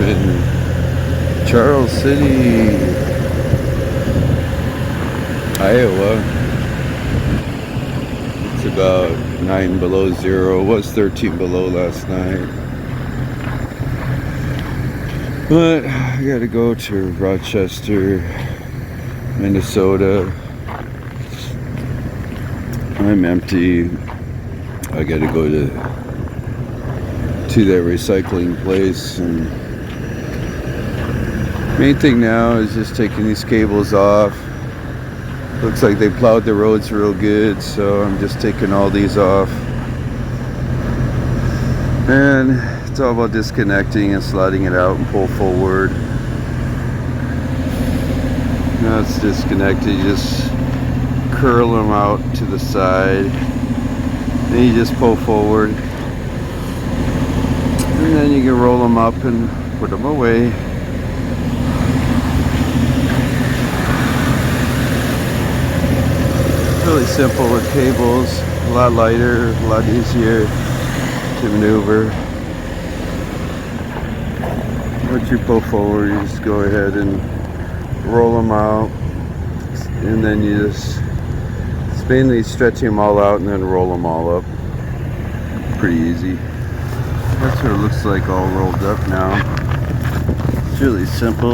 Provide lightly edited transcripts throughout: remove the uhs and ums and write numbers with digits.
in Charles City, Iowa. It's about 9 below zero. It was 13 below last night. But I gotta go to Rochester, Minnesota. I'm empty. I gotta go to that recycling place, and main thing now is just taking these cables off. Looks like they plowed the roads real good, so I'm just taking all these off. And it's all about disconnecting and sliding it out and pull forward. Now it's disconnected, you just curl them out to the side. Then you just pull forward. And then you can roll them up and put them away. Really simple with cables, a lot lighter, a lot easier to maneuver. Once you pull forward, you just go ahead and roll them out, and then you just mainly stretching them all out and then roll them all up. Pretty easy. That's what it looks like all rolled up now. It's really simple.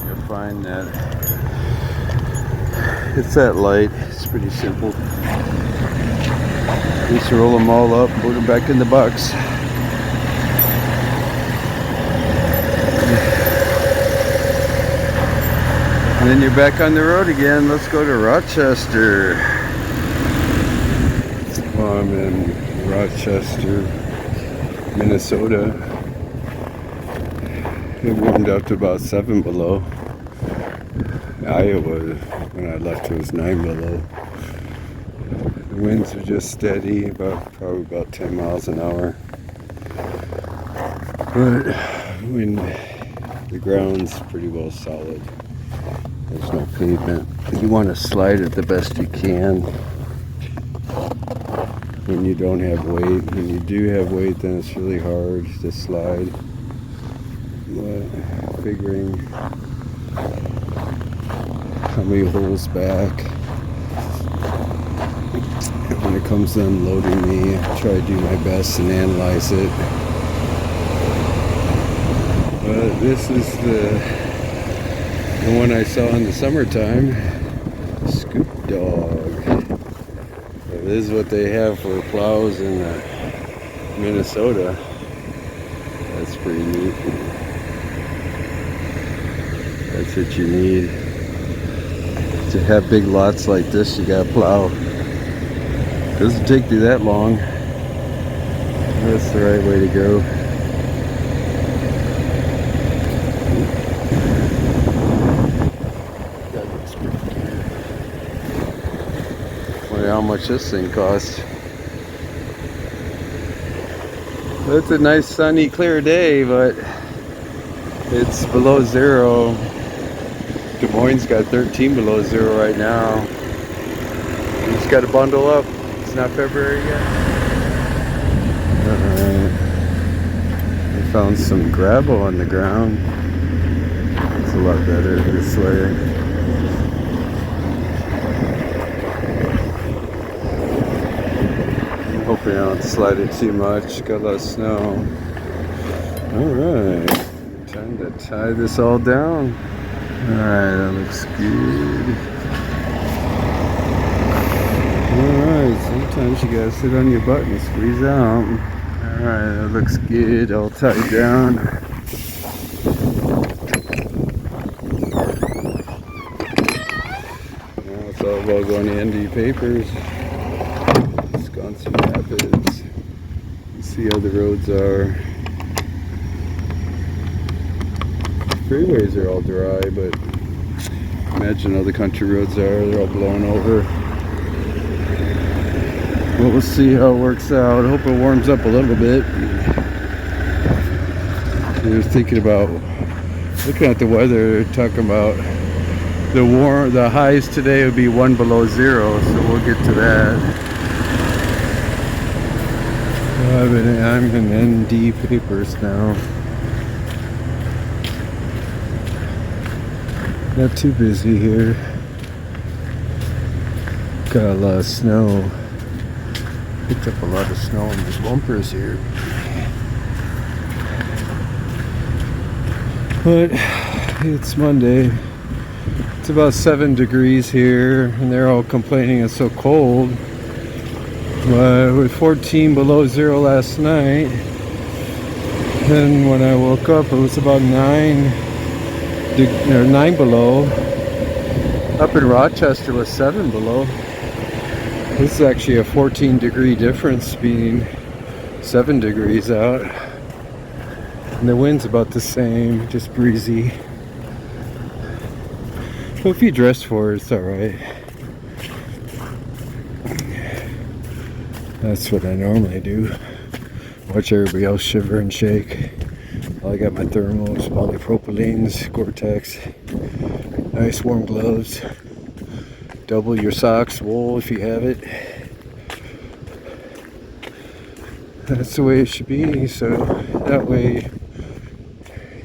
You'll find that it's that light. It's pretty simple. Just roll them all up, put them back in the box. And then you're back on the road again. Let's go to Rochester. Well, I'm in Rochester, Minnesota. It warmed up to about 7 below. Iowa, when I left, it was 9 below. The winds are just steady, probably about 10 miles an hour. But when the ground's pretty well solid, there's no pavement. You want to slide it the best you can when you don't have weight. When you do have weight, then it's really hard to slide. But figuring how many holes back, when it comes to unloading me, I try to do my best and analyze it. But this is the one I saw in the summertime, Scoop Dog. This is what they have for plows in Minnesota. That's pretty neat. That's what you need. To have big lots like this, you gotta plow. Doesn't take you that long. That's the right way to go. Wonder how much this thing costs. It's a nice sunny clear day, but it's below zero. Des Moines got 13 below zero right now. You just got to bundle up. It's not February yet. Alright. I found some gravel on the ground. It's a lot better this way. I'm hoping I don't slide it too much. Got a lot of snow. Alright. Time to tie this all down. Alright, that looks good. Alright, sometimes you gotta sit on your butt and squeeze out. Alright, that looks good, all tied down. Now it's all about going to ND Papers. Wisconsin Rapids. See how the roads are. Freeways are all dry, but imagine how the country roads are. They're all blown over. But we'll see how it works out. I hope it warms up a little bit. I was thinking about looking at the weather, talking about the highs today would be 1 below zero, so we'll get to that. I'm in ND Papers now. Not too busy here. Got a lot of snow. Picked up a lot of snow on the bumpers here. But it's Monday. It's about 7 degrees here, and they're all complaining it's so cold. But with 14 below zero last night, and when I woke up, it was about 9 below. Up in Rochester was 7 below. This is actually a 14-degree difference, being 7 degrees out. And the wind's about the same, just breezy. Well, if you dress for it, it's alright. That's what I normally do. Watch everybody else shiver and shake. I got my thermals, polypropylenes, Gore-Tex, nice warm gloves. Double your socks, wool if you have it. That's the way it should be, so that way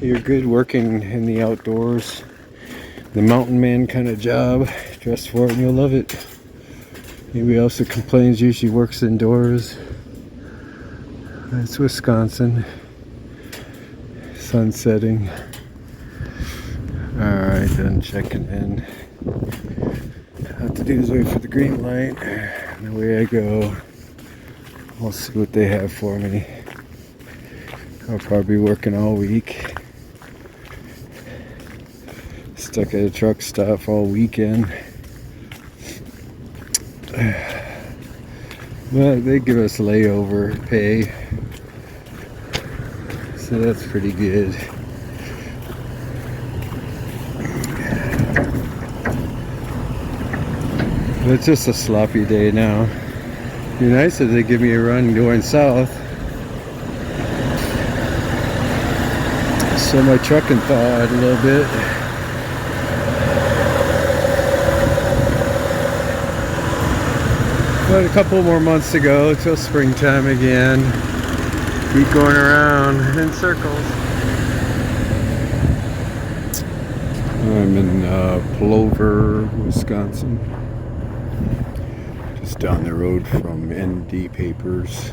you're good working in the outdoors. The mountain man kind of job. Dress for it and you'll love it. Anybody else that complains usually works indoors. That's Wisconsin. Sun setting. Alright, done checking in. All I have to do is wait for the green light. And away I go. We'll see what they have for me. I'll probably be working all week. Stuck at a truck stop all weekend. But they give us layover pay, so that's pretty good. But it's just a sloppy day now. It'd be nice if they give me a run going south, so my truck can thaw out a little bit. But a couple more months to go till springtime again. Keep going around in circles. I'm in Plover, Wisconsin. Just down the road from ND Papers.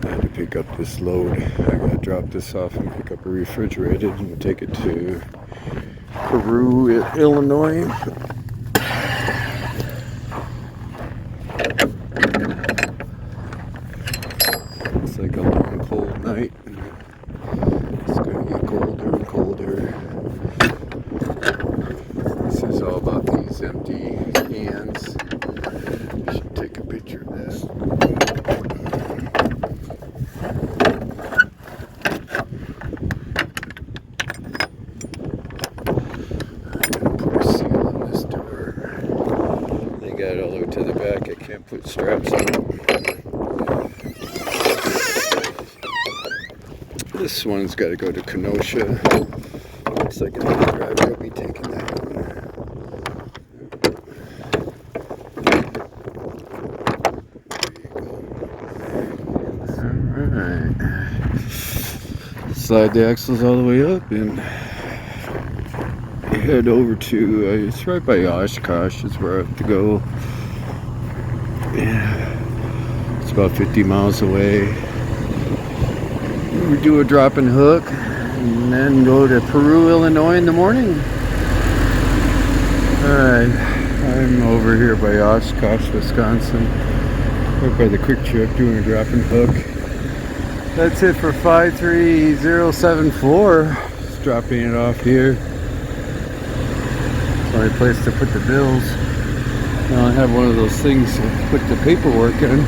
I had to pick up this load. I gotta drop this off and pick up a Refrigerated and take it to Peru, Illinois. It's like a long cold night. It's gonna get colder and colder. This is all about these empty cans. I should take a picture of this. I'm gonna put a seal on this door. They got it all the way to the back. I can't put straps on it. This one's got to go to Kenosha. Looks like another driver will be taking that one. Alright. Slide the axles all the way up and head over to, it's right by Oshkosh is where I have to go. Yeah. It's about 50 miles away. We do a drop and hook and then go to Peru, Illinois in the morning. Alright, I'm over here by Oshkosh, Wisconsin, right by the Quick Trip, doing a drop and hook. That's it for 53074. Just dropping it off here. It's the only place to put the bills. I don't have one of those things to put the paperwork in.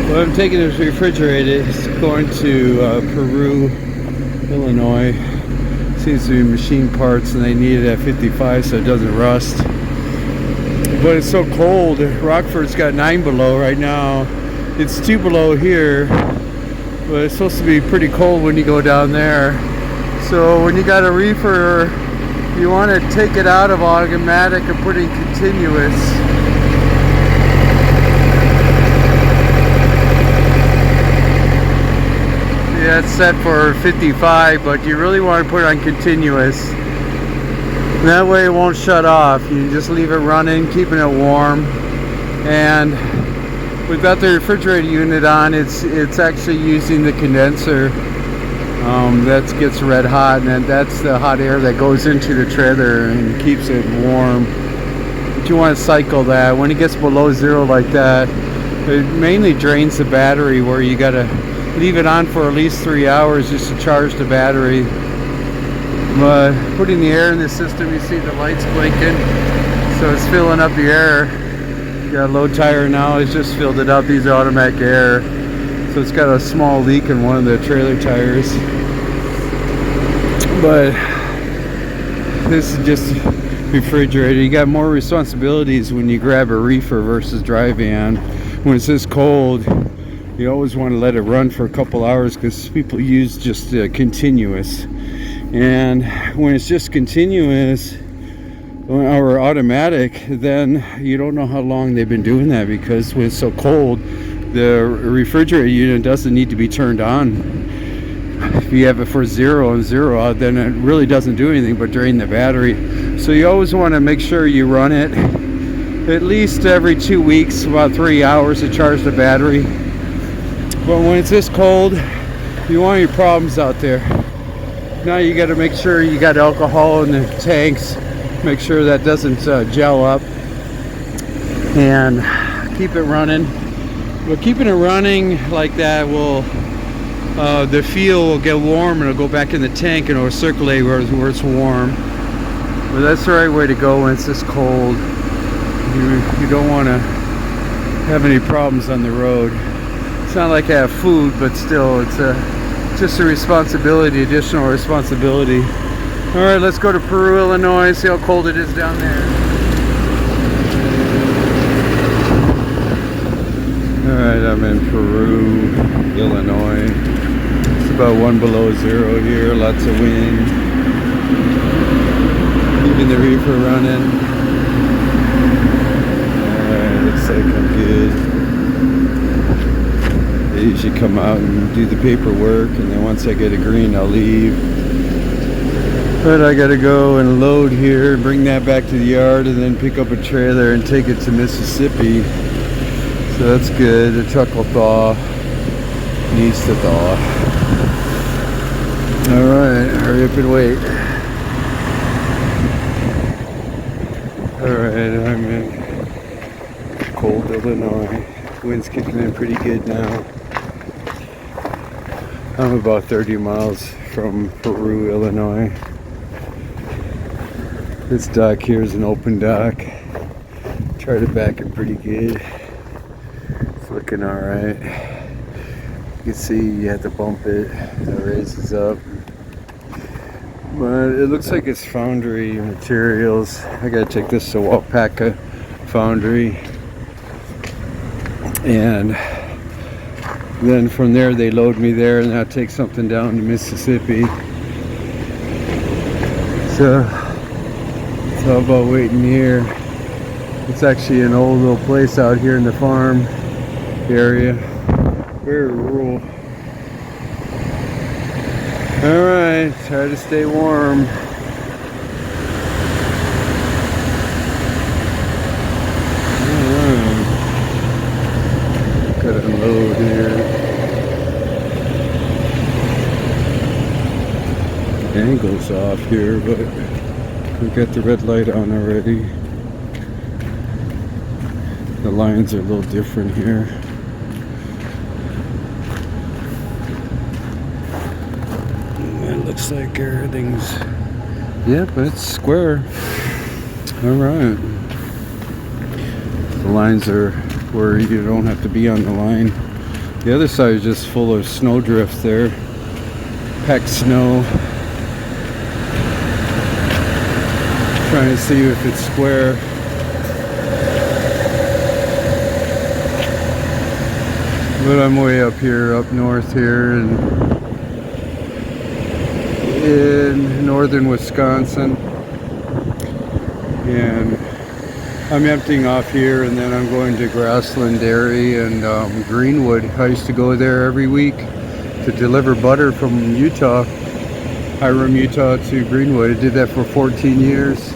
Well, I'm taking this Refrigerated. It's going to Peru, Illinois. Seems to be machine parts and they need it at 55 so it doesn't rust. But it's so cold. Rockford's got 9 below right now. It's 2 below here, but it's supposed to be pretty cold when you go down there. So when you got a reefer, you want to take it out of automatic and put in continuous. Yeah, it's set for 55, but you really want to put it on continuous. That way it won't shut off. You can just leave it running, keeping it warm. And we've got the refrigerated unit on. It's actually using the condenser that gets red hot, and that's the hot air that goes into the trailer and keeps it warm. But you want to cycle that. When it gets below zero like that, it mainly drains the battery, where you got to leave it on for at least 3 hours just to charge the battery. But putting the air in the system, you see the lights blinking, so it's filling up the air. You got a low tire now, it's just filled it up. These are automatic air, so it's got a small leak in one of the trailer tires. But this is just refrigerated. You got more responsibilities when you grab a reefer versus dry van. When it's this cold, you always want to let it run for a couple hours, because people use just continuous. And when it's just continuous or automatic, then you don't know how long they've been doing that, because when it's so cold, the refrigerator unit doesn't need to be turned on. If you have it for 0 and 0 out, then it really doesn't do anything but drain the battery. So you always want to make sure you run it at least every 2 weeks, about 3 hours to charge the battery. But when it's this cold, you want your problems out there. Now you got to make sure you got alcohol in the tanks. Make sure that doesn't gel up, and keep it running. But keeping it running like that will, the fuel will get warm and it'll go back in the tank and it'll circulate where it's warm. But that's the right way to go when it's this cold. You don't want to have any problems on the road. It's not like I have food, but still, it's just a responsibility, additional responsibility. All right, let's go to Peru, Illinois, see how cold it is down there. All right, I'm in Peru, Illinois. It's about 1 below 0 here, lots of wind. Keeping the reefer running. All right, looks like I'm good. They usually come out and do the paperwork, and then once I get a green, I'll leave. But I gotta go and load here and bring that back to the yard, and then pick up a trailer and take it to Mississippi. So that's good. The truck will thaw. Needs to thaw. Alright, hurry up and wait. Alright, I'm in cold Illinois. Wind's kicking in pretty good now. I'm about 30 miles from Peru, Illinois. This dock here is an open dock. Tried to back it pretty good. It's looking alright. You can see you have to bump it. It raises up. But it looks like it's foundry materials. I gotta take this to Wapaka Foundry. And then from there they load me there, and I'll take something down to Mississippi. So it's all about waiting here. It's actually an old little place out here in the farm area. Very rural. Alright, try to stay warm. Alright. Gotta unload here. The angle's off here, but we've got the red light on already. The lines are a little different here. It looks like everything's, yeah, but it's square. Alright. The lines are where you don't have to be on the line. The other side is just full of snowdrift there. Packed snow. Trying to see if it's square. But I'm way up here, up north here, and in northern Wisconsin. And I'm emptying off here, and then I'm going to Grassland Dairy and Greenwood. I used to go there every week to deliver butter from Utah, Hiram, Utah to Greenwood. I did that for 14 years.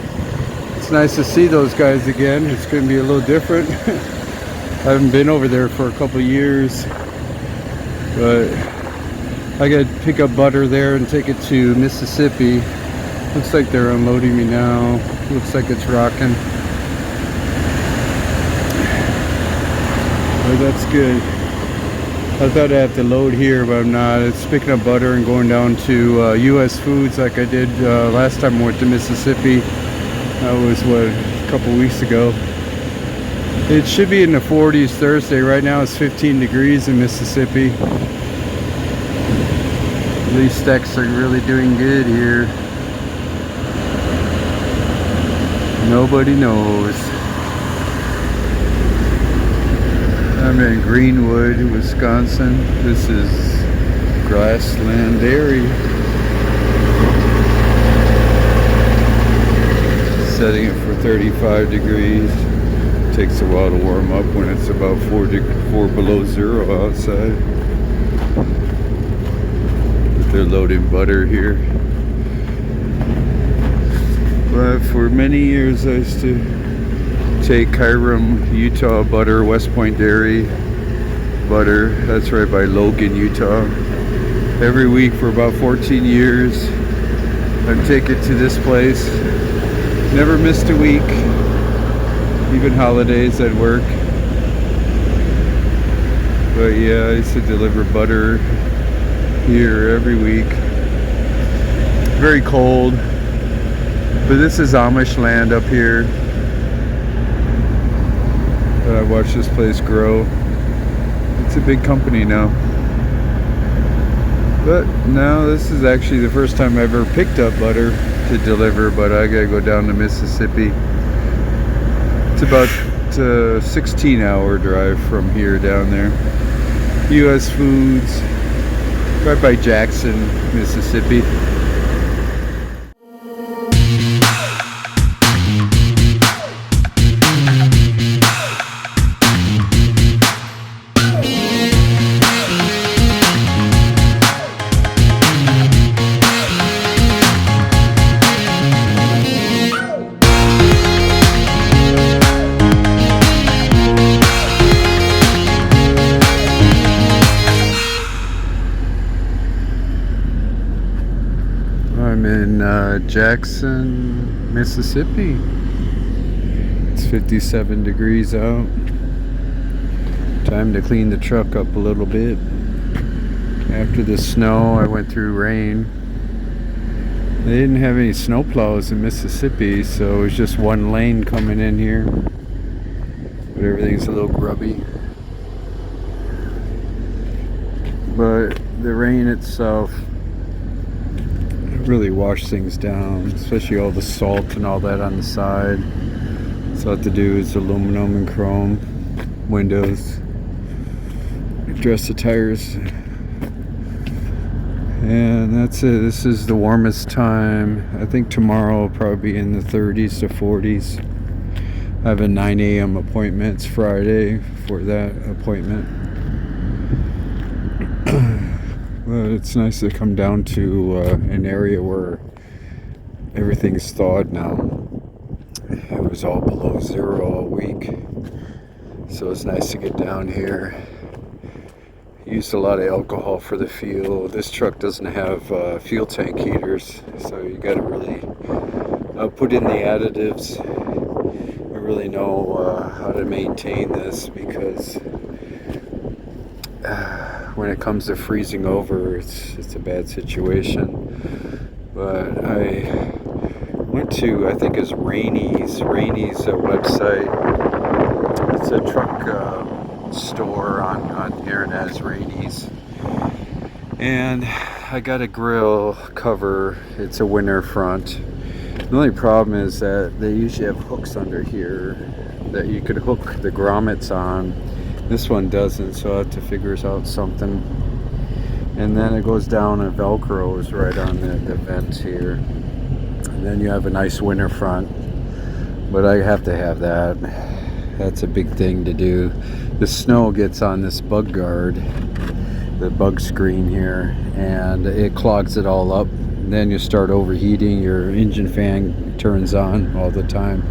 It's nice to see those guys again. It's going to be a little different. I haven't been over there for a couple years, but I got to pick up butter there and take it to Mississippi. Looks like they're unloading me now. Looks like it's rocking. But that's good. I thought I'd have to load here, but I'm not. It's picking up butter and going down to U.S. Foods like I did last time I went to Mississippi. That was, what, a couple weeks ago. It should be in the 40s Thursday. Right now it's 15 degrees in Mississippi. These stacks are really doing good here. Nobody knows. I'm in Greenwood, Wisconsin. This is Grassland Dairy. Setting it for 35 degrees. Takes a while to warm up when it's about 4 below zero outside. But they're loading butter here. But for many years I used to take Hiram, Utah butter, West Point Dairy butter. That's right by Logan, Utah. Every week for about 14 years. I'd take it to this place. Never missed a week. Even holidays I'd work. But yeah, I used to deliver butter here every week. Very cold. But this is Amish land up here. I watched this place grow. It's a big company now. But now this is actually the first time I've ever picked up butter to deliver, but I gotta go down to Mississippi. It's about a 16-hour drive from here down there. U.S. Foods, right by Jackson, Mississippi. I'm in Jackson, Mississippi. It's 57 degrees out. Time to clean the truck up a little bit. After the snow, I went through rain. They didn't have any snow plows in Mississippi, so it was just one lane coming in here. But everything's a little grubby. But the rain itself really wash things down, especially all the salt and all that on the side. So all I have to do is aluminum and chrome windows, address the tires, and that's it. This is the warmest time. I think tomorrow will probably be in the 30s to 40s. I have a 9 a.m. appointment. It's Friday for that appointment. But it's nice to come down to an area where everything's thawed now. It was all below zero all week, so it's nice to get down here. Used a lot of alcohol for the fuel. This truck doesn't have fuel tank heaters, so you got to really put in the additives. I really know how to maintain this, because when it comes to freezing over, it's a bad situation. But I went to, I think it's Rainey's website. It's a truck store on here, and has Rainey's. And I got a grill cover. It's a winter front. The only problem is that they usually have hooks under here that you could hook the grommets on. This one doesn't, so I have to figure out something. And then it goes down and velcros right on the vent here. And then you have a nice winter front. But I have to have that. That's a big thing to do. The snow gets on this bug guard, the bug screen here, and it clogs it all up. Then you start overheating, your engine fan turns on all the time.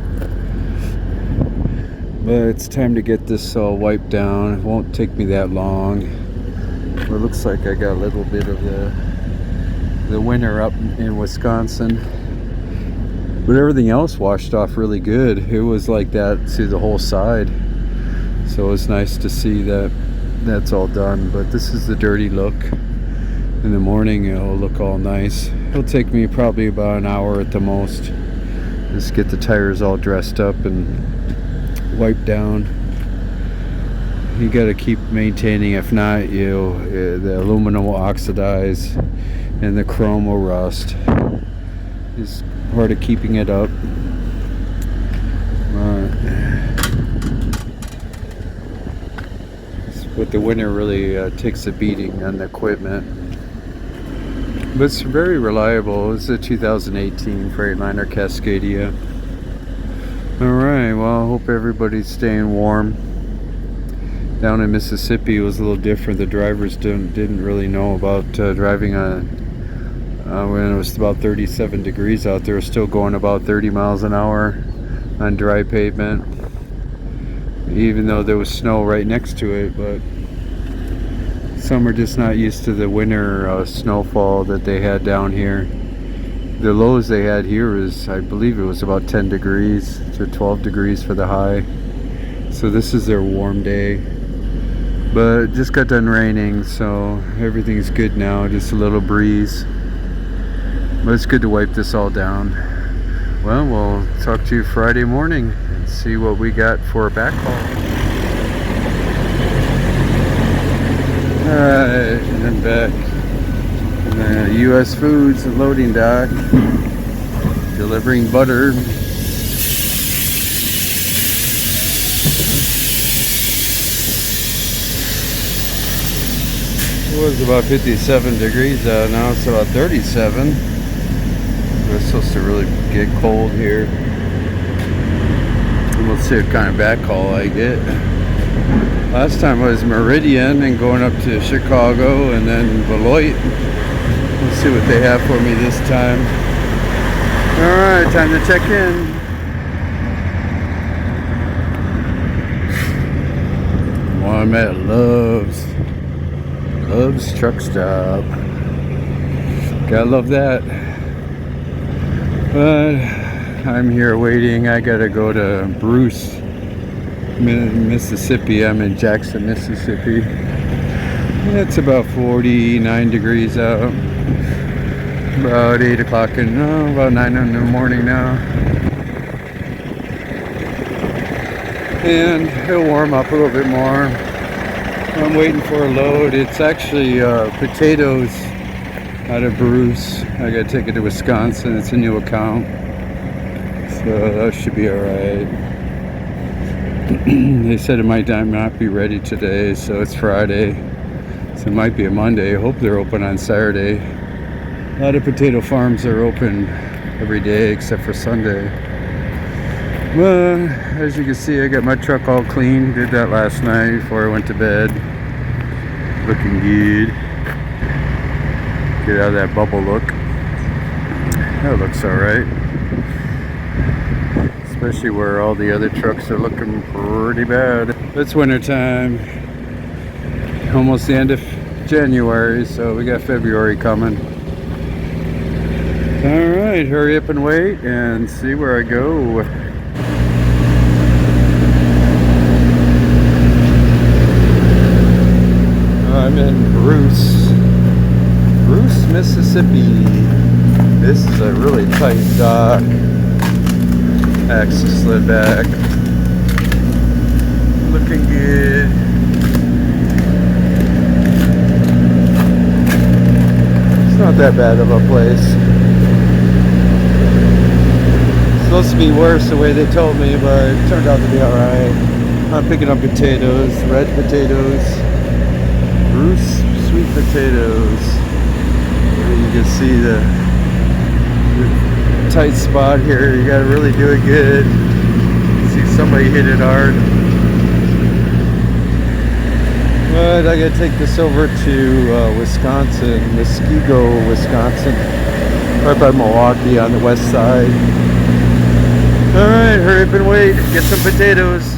But it's time to get this all wiped down. It won't take me that long. Well, it looks like I got a little bit of the winter up in Wisconsin, but everything else washed off really good. It was like that through the whole side, so it was nice to see that that's all done. But this is the dirty look. In the morning it'll look all nice. It'll take me probably about an hour at the most. Just get the tires all dressed up and wiped down. You got to keep maintaining. If not, the aluminum will oxidize and the chrome will rust. It's part of keeping it up. But the winter really takes a beating on the equipment. But it's very reliable. It's a 2018 Freightliner Cascadia. Alright, well, I hope everybody's staying warm. Down in Mississippi it was a little different. The drivers didn't really know about driving on when it was about 37 degrees out there. Still going about 30 miles an hour on dry pavement, even though there was snow right next to it. But some are just not used to the winter snowfall that they had down here. The lows they had here was, I believe it was about 10 degrees to 12 degrees for the high. So this is their warm day. But it just got done raining, so everything's good now. Just a little breeze. But it's good to wipe this all down. Well, we'll talk to you Friday morning and see what we got for a backhaul. Alright, and then back. U.S. Foods loading dock, delivering butter. It was about 57 degrees out, now it's about 37. It's supposed to really get cold here. And we'll see what kind of backhaul I get. Last time I was Meridian and going up to Chicago and then Beloit. We'll see what they have for me this time. Alright, time to check in. Well, I'm at Love's Truck Stop. Gotta love that. But I'm here waiting. I gotta go to Bruce, Mississippi. I'm in Jackson, Mississippi. It's about 49 degrees out. About 8 o'clock about 9 in the morning now. And it'll warm up a little bit more. I'm waiting for a load. It's actually potatoes out of Bruce. I gotta take it to Wisconsin. It's a new account. So that should be alright. They said it might not be ready today, so it's Friday. So it might be a Monday. I hope they're open on Saturday. A lot of potato farms are open every day except for Sunday. Well, as you can see, I got my truck all clean. Did that last night before I went to bed. Looking good. Get out of that bubble look. That looks alright. Especially where all the other trucks are looking pretty bad. It's winter time. Almost the end of January, so we got February coming. Alright, hurry up and wait and see where I go. I'm in Bruce, Mississippi. This is a really tight dock. Axle slid back. Looking good. It's not that bad of a place. Supposed to be worse the way they told me, but it turned out to be alright. I'm picking up potatoes, red potatoes, Bruce sweet potatoes. You can see the tight spot here. You gotta really do it good. See somebody hit it hard. But I gotta take this over to Wisconsin, Muskego, Wisconsin, right by Milwaukee on the west side. Alright, hurry up and wait, get some potatoes.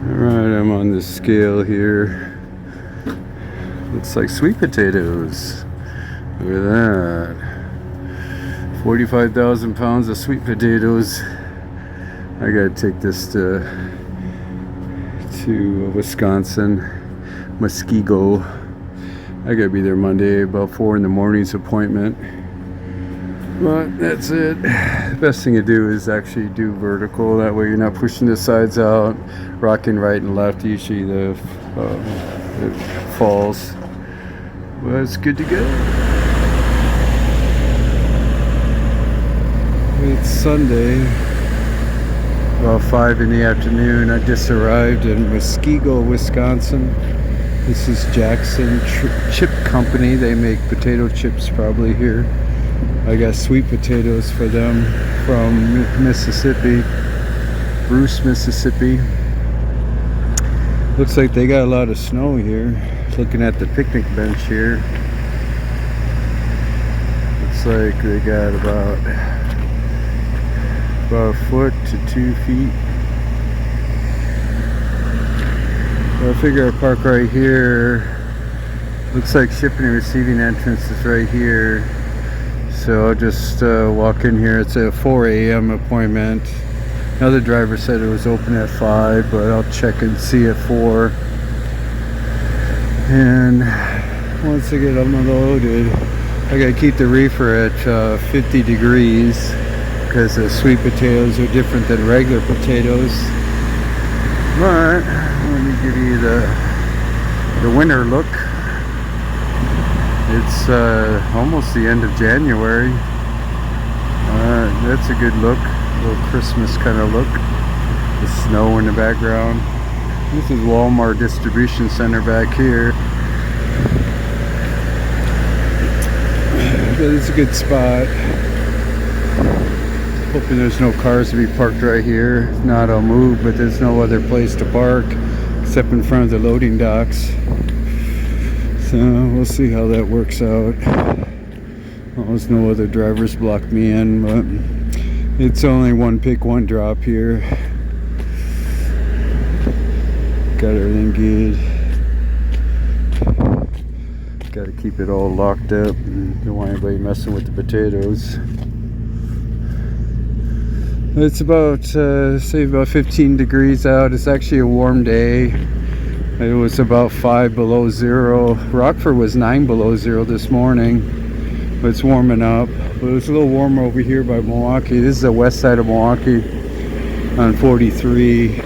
Alright, I'm on the scale here. Looks like sweet potatoes. Look at that. 45,000 pounds of sweet potatoes. I gotta take this to Wisconsin, Muskego. I gotta be there Monday about 4 in the morning's appointment. But that's it. The best thing to do is actually do vertical. That way you're not pushing the sides out, rocking right and left. Usually it falls. But it's good to go. It's Sunday, about 5 in the afternoon. I just arrived in Muskego, Wisconsin. This is Jackson Chip Company. They make potato chips probably here. I got sweet potatoes for them from Mississippi, Bruce, Mississippi. Looks like they got a lot of snow here. Looking at the picnic bench here, looks like they got about a foot to 2 feet. I figure I park right here. Looks like shipping and receiving entrance is right here. So I'll just walk in here. It's a 4 a.m. appointment. Another driver said it was open at 5, but I'll check and see at 4. And once I get unloaded, I gotta keep the reefer at 50 degrees because the sweet potatoes are different than regular potatoes. But let me give you the winter look. It's almost the end of January. That's a good look, a little Christmas kind of look. The snow in the background. This is Walmart distribution center back here. But it's a good spot. Hoping there's no cars to be parked right here. If not, I'll move, but there's no other place to park except in front of the loading docks. So we'll see how that works out. Almost no other drivers block me in, but it's only one pick, one drop here. Got everything good. Got to keep it all locked up. Don't want anybody messing with the potatoes. It's about, say about 15 degrees out. It's actually a warm day. It was about 5 below zero. Rockford was 9 below zero this morning, but it's warming up. But it's a little warmer over here by Milwaukee. This is the west side of Milwaukee on 43.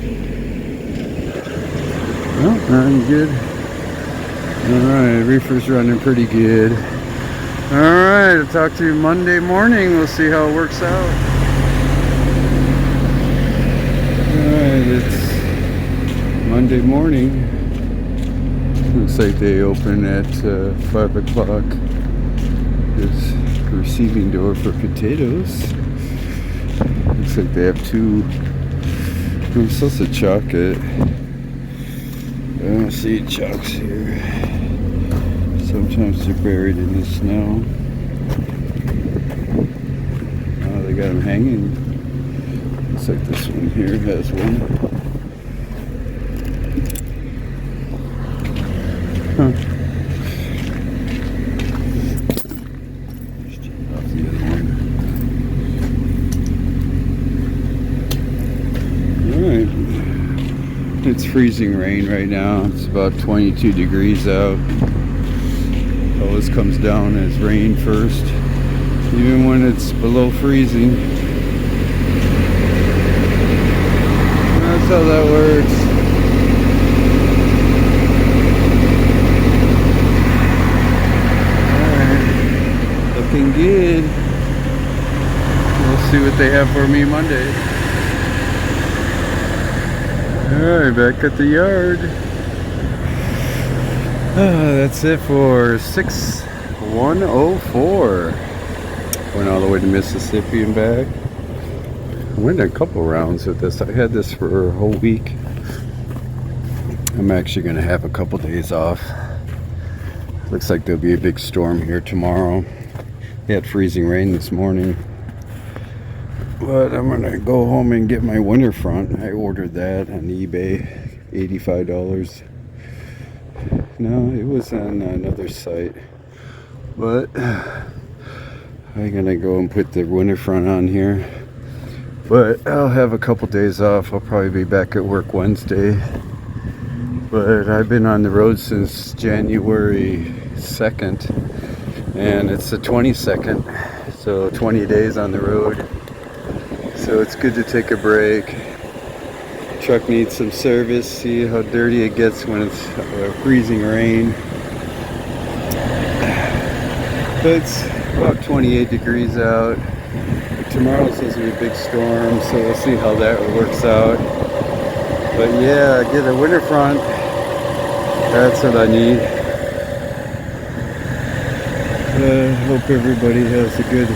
Well, running good. Alright, reefer's running pretty good. Alright, I'll talk to you Monday morning. We'll see how it works out. Alright, it's Monday morning. Looks like they open at 5 o'clock. There's the receiving door for potatoes. Looks like they have 2 sorts of chocolate. I don't see chocks here. Sometimes they're buried in the snow. Oh, they got them hanging. Looks like this one here has one. Huh. Just check off the other one. Alright. It's freezing rain right now. It's about 22 degrees out. Always comes down as rain first, even when it's below freezing. That's how that works. Looking good. We'll see what they have for me Monday. Alright, back at the yard. That's it for 6104. Went all the way to Mississippi and back. I went a couple rounds with this. I had this for a whole week. I'm actually going to have a couple days off. Looks like there'll be a big storm here tomorrow. We had freezing rain this morning. But I'm going to go home and get my winter front. I ordered that on eBay, $85. No, it was on another site. But I'm going to go and put the winter front on here. But I'll have a couple days off. I'll probably be back at work Wednesday. But I've been on the road since January 2nd, and it's the 22nd, so 20 days on the road. So it's good to take a break. Truck needs some service. See how dirty it gets when it's freezing rain. But it's about 28 degrees out. Tomorrow's supposed to be a big storm, so we'll see how that works out. But yeah, get a winter front. That's what I need. Hope everybody has a good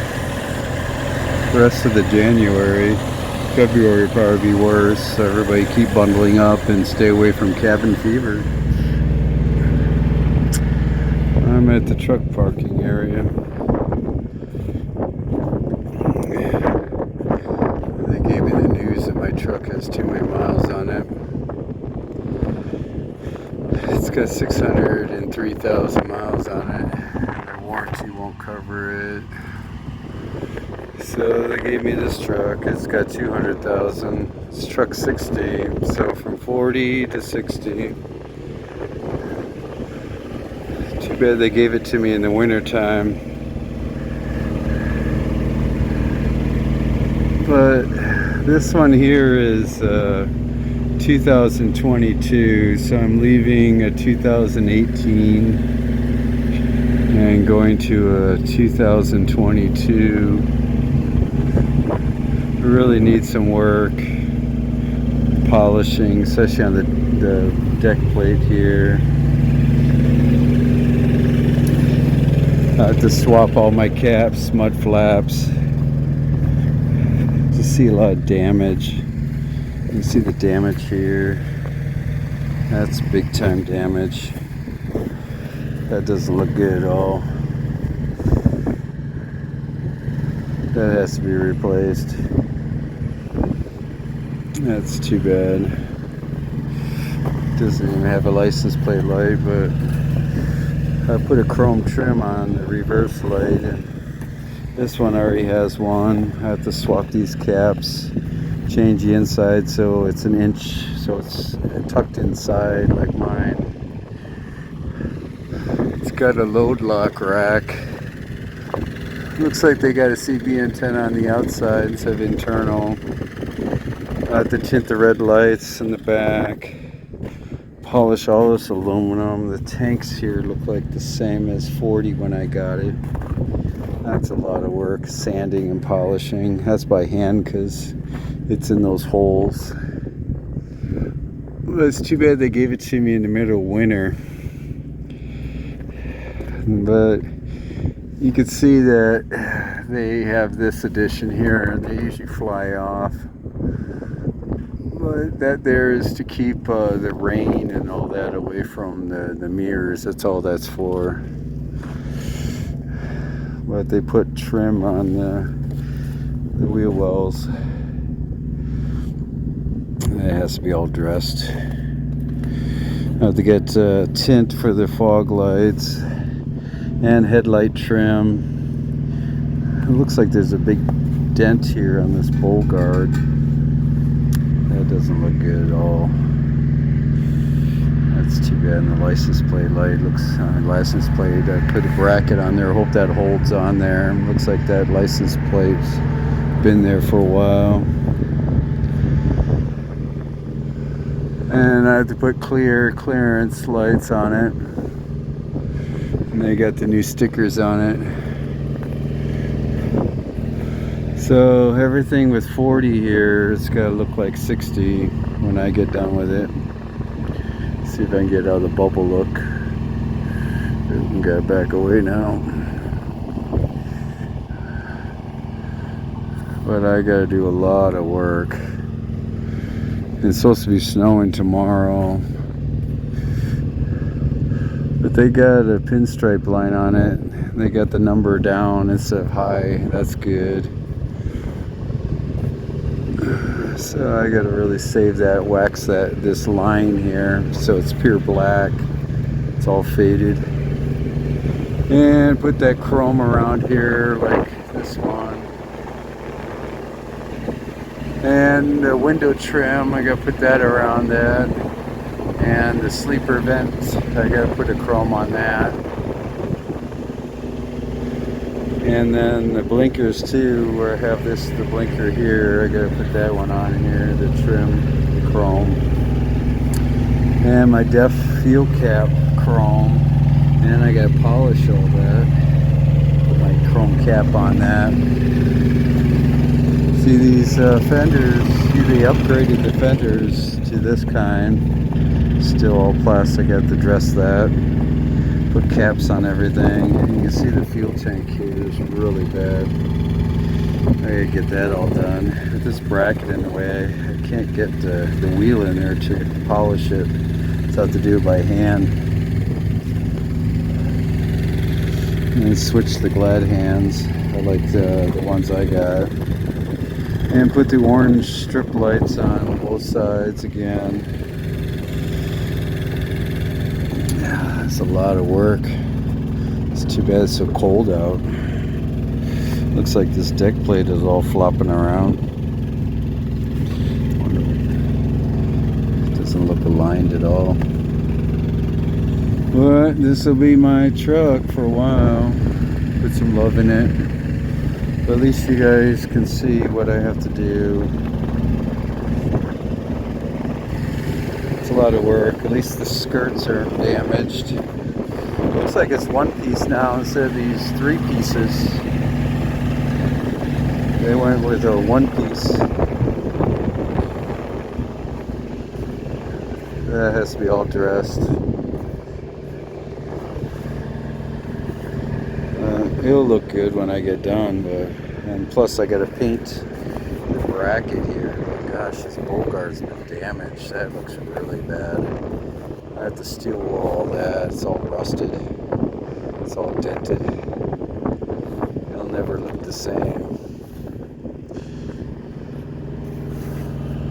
rest of the January. February will probably be worse, so everybody keep bundling up and stay away from cabin fever. I'm at the truck parking area. They gave me the news that my truck has too many miles on it. It's got 603,000 miles on it. The warranty won't cover it. So they gave me this truck. It's got 200,000. It's truck 60. So from 40 to 60. Too bad they gave it to me in the winter time. But this one here is 2022, so I'm leaving a 2018 and going to a 2022. I really need some work, polishing, especially on the deck plate here. I have to swap all my caps, mud flaps. Just see a lot of damage. You can see the damage here. That's big time damage. That doesn't look good at all. That has to be replaced. That's too bad. Doesn't even have a license plate light, but I put a chrome trim on the reverse light. This one already has one. I have to swap these caps, change the inside so it's an inch, so it's tucked inside like mine. It's got a load lock rack. Looks like they got a CB antenna on the outside instead of internal. I have to tint the red lights in the back. Polish all this aluminum. The tanks here look like the same as 40 when I got it. That's a lot of work, sanding and polishing. That's by hand because it's in those holes. Well, it's too bad they gave it to me in the middle of winter. But you can see that they have this edition here, and they usually fly off. But that there is to keep the rain and all that away from the mirrors. That's all that's for. But they put trim on the wheel wells. It has to be all dressed. I have to get tint for the fog lights and headlight trim. It looks like there's a big dent here on this bowl guard. That doesn't look good at all. That's too bad. And the license plate light looks license plate. I put a bracket on there. Hope that holds on there. Looks like that license plate's been there for a while. And I have to put clearance lights on it. And they got the new stickers on it. So everything with 40 here, it's got to look like 60 when I get done with it. See if I can get out of the bubble look. We can get back away now. But I got to do a lot of work. It's supposed to be snowing tomorrow. But they got a pinstripe line on it. They got the number down instead of high. That's good. So I gotta really save that, wax this line here so it's pure black. It's all faded. And put that chrome around here like this one. And the window trim, I gotta put that around that. And the sleeper vent, I gotta put a chrome on that. And then the blinkers too, where I have the blinker here, I gotta put that one on here, the trim, the chrome. And my def fuel cap chrome. And I gotta polish all that. Put my chrome cap on that. See these fenders, they upgraded the fenders to this kind. Still all plastic, I have to dress that. Put caps on everything. You can see the fuel tank here is really bad. I gotta get that all done. With this bracket in the way, I can't get the wheel in there to polish it. So I have to do it by hand. And switch the glad hands. I like the ones I got. And put the orange strip lights on both sides again. Yeah, it's a lot of work. It's too bad it's so cold out. Looks like this deck plate is all flopping around. It doesn't look aligned at all. But this will be my truck for a while. Put some love in it. But at least you guys can see what I have to do. It's a lot of work. At least the skirts are damaged. Looks like it's one piece now instead of these 3 pieces. They went with a 1 piece. That has to be all dressed. It'll look good when I get done, and plus I gotta paint the bracket here. Oh gosh, this bolt guard's been damaged. That looks really bad. I have to steel wall that. It's all rusted. It's all dented. It'll never look the same.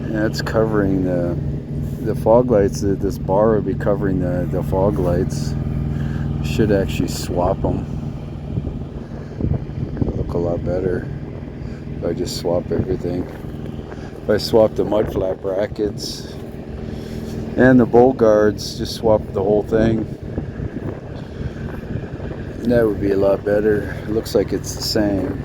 And that's covering the fog lights. This bar will be covering the fog lights. Should actually swap them. A lot better if I just swap everything. If I swap the mud flap brackets and the bolt guards, just swap the whole thing, that would be a lot better. It looks like it's the same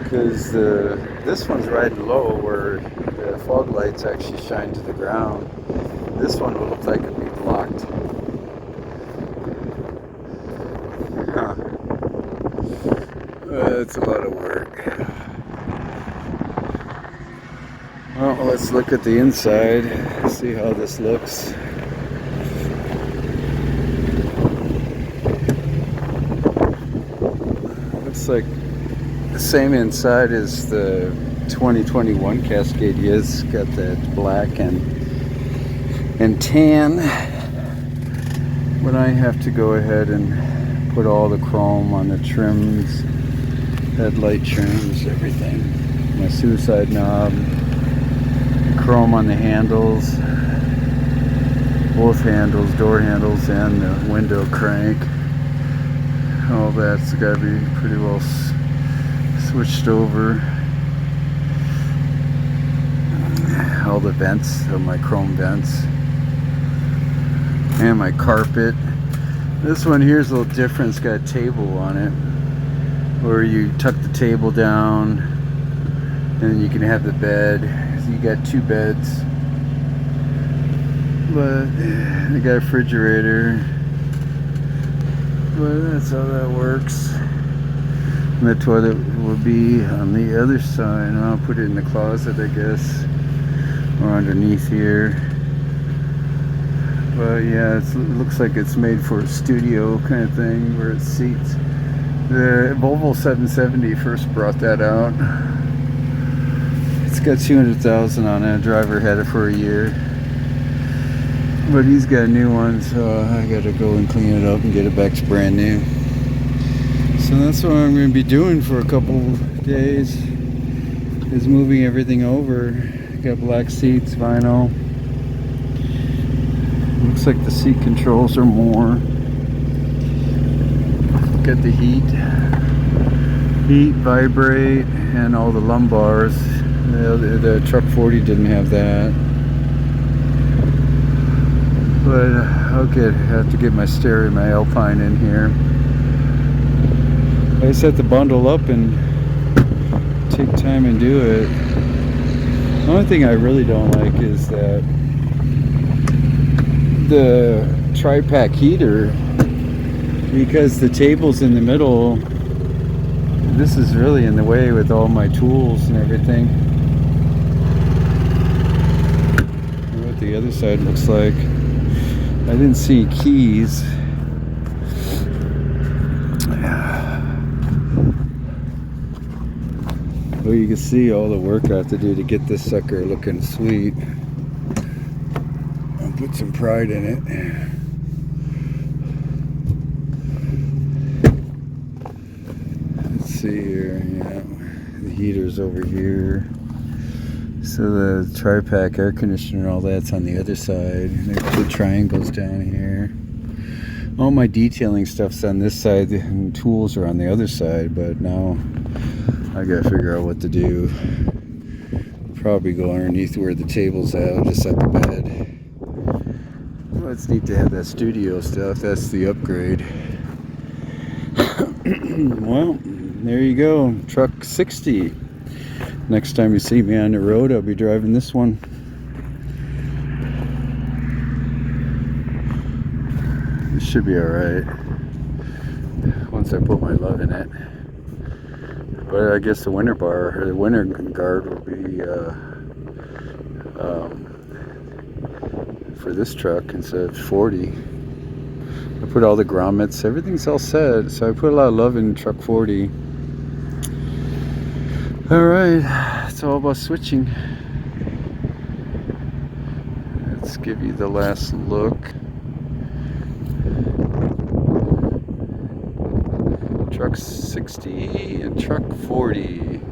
because this one's riding low where the fog lights actually shine to the ground. This one will look like it'd be blocked. It's a lot of work. Well, let's look at the inside, see how this looks. Looks like the same inside as the 2021 Cascade is. Got that black and tan. But I have to go ahead and put all the chrome on the trims, headlight trims, everything. My suicide knob, chrome on the handles, both handles, door handles, and the window crank. All that's got to be pretty well switched over. All the vents, my chrome vents, and my carpet. This one here is a little different. It's got a table on it where you tuck the table down and then you can have the bed. So you got 2 beds, but I got a refrigerator. But that's how that works. And the toilet will be on the other side. And I'll put it in the closet, I guess, or underneath here. But yeah, it looks like it's made for a studio kind of thing where it seats. The Volvo 770 first brought that out. It's got 200,000 on it. A driver had it for a year. But he's got a new one, so I gotta go and clean it up and get it back to brand new. So that's what I'm gonna be doing for a couple days, is moving everything over. Got black seats, vinyl. Looks like the seat controls are more. Got the heat, vibrate, and all the lumbars. The truck 40 didn't have that. But I have to get my stereo, my Alpine in here. I just have to bundle up and take time and do it. The only thing I really don't like is that the tri-pack heater, because the table's in the middle. This is really in the way with all my tools and everything. What the other side looks like. I didn't see keys. Well, you can see all the work I have to do to get this sucker looking sweet. I'll put some pride in it. Let's see here. Yeah, the heater's over here. So the tri-pack air conditioner and all that's on the other side. There's the triangles down here. All my detailing stuff's on this side and tools are on the other side, but now I gotta figure out what to do. Probably go underneath where the table's at, just at the bed. Well, it's neat to have that studio stuff. That's the upgrade. Well, there you go. Truck 60. Next time you see me on the road, I'll be driving this one. It should be alright once I put my love in it. But I guess the winter bar, or the winter guard will be for this truck instead of 40. I put all the grommets, everything's all set, so I put a lot of love in truck 40. Alright, it's all about switching. Let's give you the last look. Truck 60 and truck 40.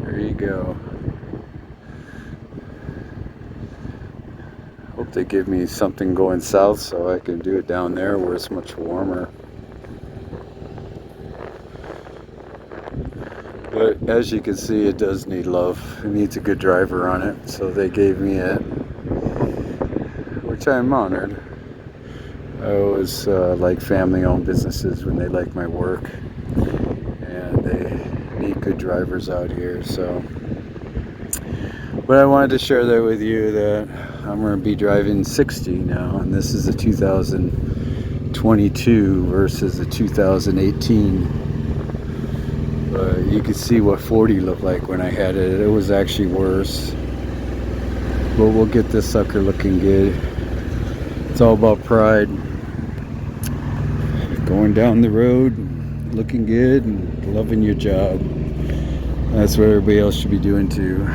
There you go. Hope they give me something going south so I can do it down there where it's much warmer. But as you can see, it does need love. It needs a good driver on it, so they gave me it, which I'm honored. I always like family-owned businesses when they like my work, and they need good drivers out here. So, but I wanted to share that with you, that I'm going to be driving 60 now, and this is a 2022 versus a 2018. But you can see what 40 looked like when I had it. It was actually worse. But we'll get this sucker looking good. It's all about pride. Going down the road, looking good, and loving your job. That's what everybody else should be doing too.